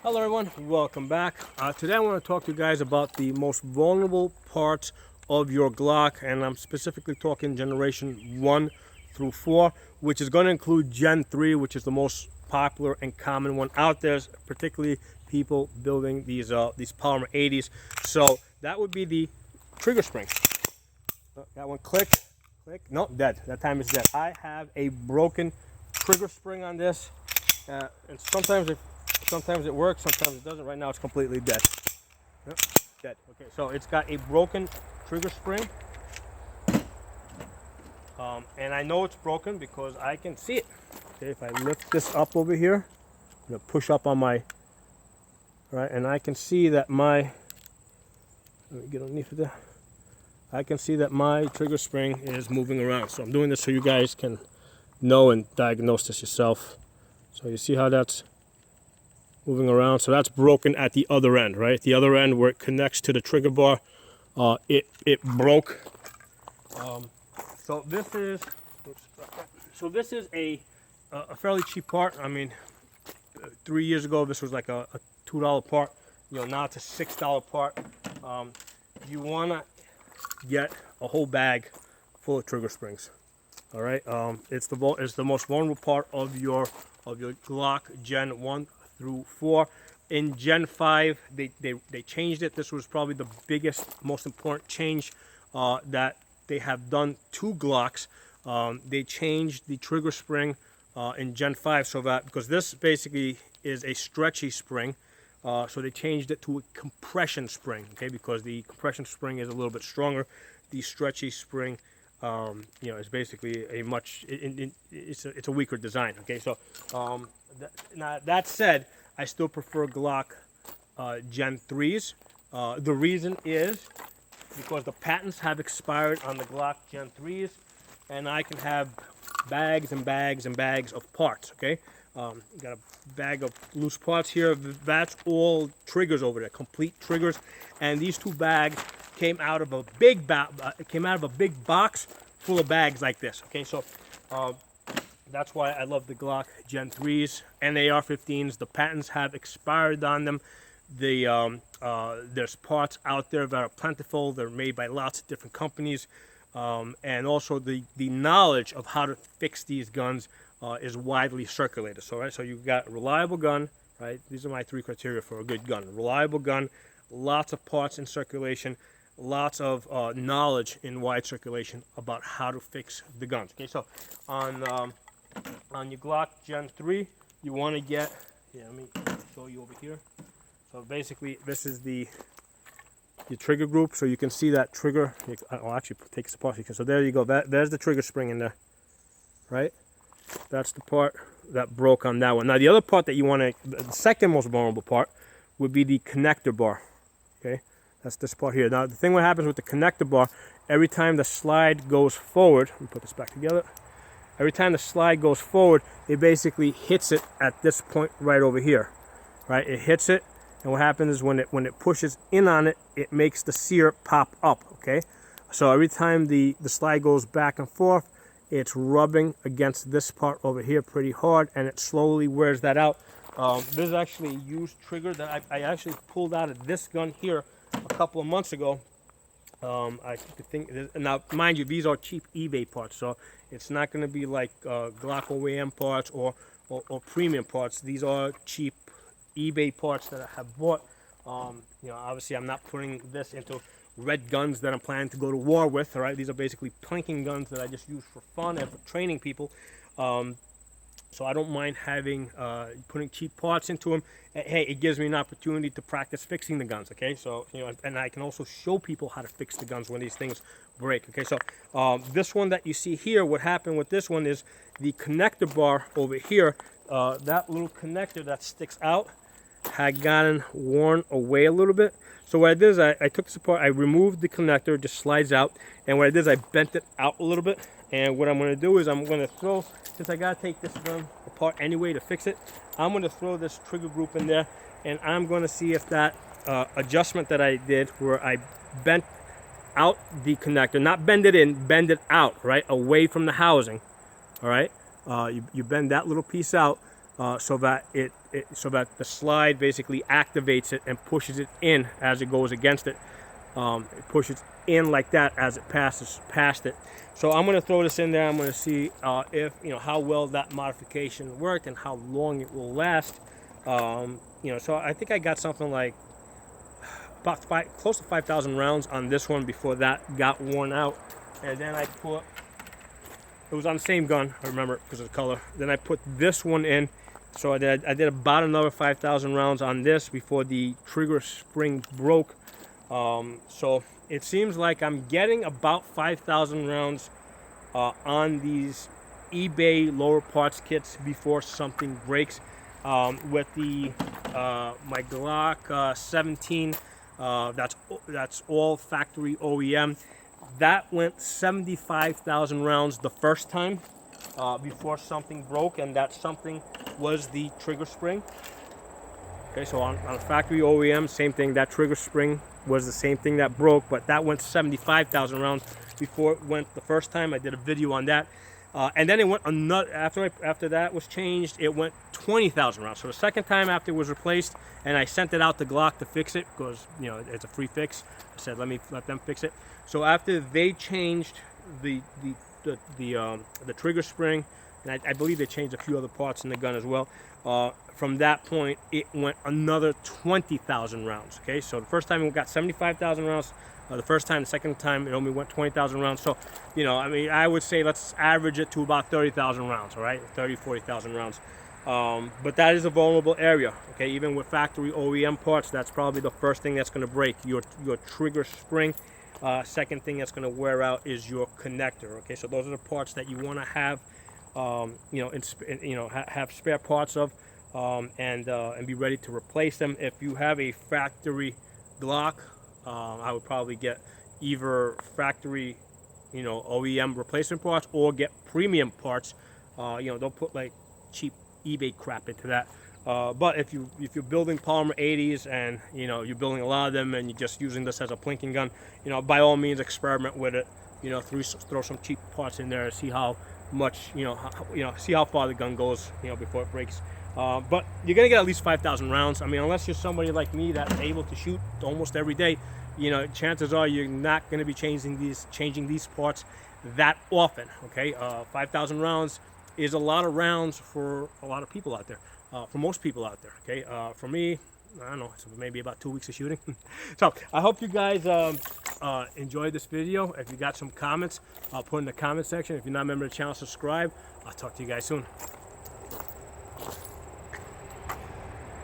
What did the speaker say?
Hello everyone, welcome back. Today I want to talk to you guys about the most vulnerable parts of your Glock, and I'm specifically talking generation 1 through 4, which is going to include Gen 3, which is the most popular and common one out there, particularly people building these Polymer 80s. So that would be the trigger spring. That one clicked, nope, dead. That time is dead. I have a broken trigger spring on this, and sometimes it works, sometimes it doesn't. Right now it's completely dead. Yep, dead. Okay, so it's got a broken trigger spring, and I know it's broken because I can see it. Okay, if I lift this up over here, I'm gonna push up on my right, and I can see that my. Let me get underneath of there. I can see that my trigger spring is moving around. So I'm doing this so you guys can know and diagnose this yourself. So you see how that's moving around. So that's broken at the other end, right? The other end where it connects to the trigger bar, it broke. So this is a fairly cheap part. I mean, 3 years ago this was like a $2 part. You know, now it's a $6 part. You wanna get a whole bag full of trigger springs. All right, it's the most vulnerable part of your Glock Gen 1 through 4. In Gen 5, they changed it. This was probably the biggest, most important change that they have done to Glocks. They changed the trigger spring in Gen 5 so that, because this basically is a stretchy spring, so they changed it to a compression spring, okay, because the compression spring is a little bit stronger. The stretchy spring, is basically a much, it's a weaker design, okay. So now that said, I still prefer Glock Gen 3s. The reason is because the patents have expired on the Glock Gen 3s, and I can have bags and bags and bags of parts, okay. Got a bag of loose parts here. That's all triggers over there, complete triggers. And these two bags came out of a big box full of bags like this. Okay, so that's why I love the Glock Gen 3s and AR-15s. The patents have expired on them. There's parts out there that are plentiful. They're made by lots of different companies, and also the knowledge of how to fix these guns is widely circulated. So right, so you've got a reliable gun, right? These are my 3 criteria for a good gun. Reliable gun, lots of parts in circulation, lots of knowledge in wide circulation about how to fix the guns. Okay, so on your Glock Gen 3, you want to get, let me show you over here. So basically, this is the trigger group. So you can see that trigger. I'll actually take this apart. So there you go. There's the trigger spring in there, right? That's the part that broke on that one. Now the other part that you want to, the second most vulnerable part, would be the connector bar. Okay, that's this part here. Now the thing what happens with the connector bar, every time the slide goes forward, let me put this back together. Every time the slide goes forward, it basically hits it at this point right over here, right? It hits it, and what happens is when it pushes in on it, it makes the sear pop up. Okay, so every time the slide goes back and forth, it's rubbing against this part over here pretty hard, and it slowly wears that out. This is actually a used trigger that I actually pulled out of this gun here a couple of months ago. I think, now mind you, these are cheap eBay parts, so it's not going to be like Glock OEM parts or premium parts. These are cheap eBay parts that I have bought. Obviously I'm not putting this into red guns that I'm planning to go to war with. All right, these are basically plinking guns that I just use for fun and for training people. So I don't mind having putting cheap parts into them. Hey, it gives me an opportunity to practice fixing the guns. Okay, so and I can also show people how to fix the guns when these things break. Okay, so this one that you see here, what happened with this one is the connector bar over here, that little connector that sticks out, had gotten worn away a little bit. So what I did is I took this apart, I removed the connector, it just slides out, and what I did is I bent it out a little bit. And what I'm going to do is I'm going to throw, since I got to take this gun apart anyway to fix it, I'm going to throw this trigger group in there, and I'm going to see if that adjustment that I did where I bent out the connector, not bend it in, bend it out, right, away from the housing, all right? You bend that little piece out, so that so that the slide basically activates it and pushes it in as it goes against it. It pushes in like that as it passes past it. So I'm going to throw this in there. I'm going to see if how well that modification worked and how long it will last. So I think I got something like about close to 5,000 rounds on this one before that got worn out. And then I put, it was on the same gun, I remember it because of the color. Then I put this one in. So I did about another 5,000 rounds on this before the trigger spring broke. So it seems like I'm getting about 5,000 rounds on these eBay lower parts kits before something breaks. With the my Glock 17, that's all factory OEM. That went 75,000 rounds the first time before something broke, and that something was the trigger spring. Okay, so on a factory OEM, same thing. That trigger spring was the same thing that broke, but that went 75,000 rounds before it went the first time. I did a video on that. And then it went another, after that was changed, it went 20,000 rounds. So the second time after it was replaced, and I sent it out to Glock to fix it because it's a free fix. I said let them fix it. So after they changed the trigger spring, and I believe they changed a few other parts in the gun as well. From that point, it went another 20,000 rounds. Okay, so the first time it got 75,000 rounds. The first time, the second time, it only went 20,000 rounds. So, I would say let's average it to about 30,000 rounds, all right? 30, 40,000 rounds. But that is a vulnerable area, okay? Even with factory OEM parts, that's probably the first thing that's going to break, your trigger spring. Second thing that's going to wear out is your connector, okay? So those are the parts that you want to have, have spare parts of, and be ready to replace them. If you have a factory Glock, I would probably get either factory, OEM replacement parts or get premium parts. Don't put like cheap eBay crap into that. But if you're building polymer 80s and you're building a lot of them and you're just using this as a plinking gun, by all means experiment with it. Throw some cheap parts in there and see how much see how far the gun goes before it breaks. But you're gonna get at least 5,000 rounds. I mean, unless you're somebody like me that's able to shoot almost every day, chances are you're not gonna be changing these parts that often. Okay, 5,000 rounds is a lot of rounds for a lot of people out there. For most people out there. Okay, for me, I don't know, it's maybe about 2 weeks of shooting. So I hope you guys enjoyed this video. If you got some comments, I'll put in the comment section. If you're not a member of the channel, subscribe. I'll talk to you guys soon.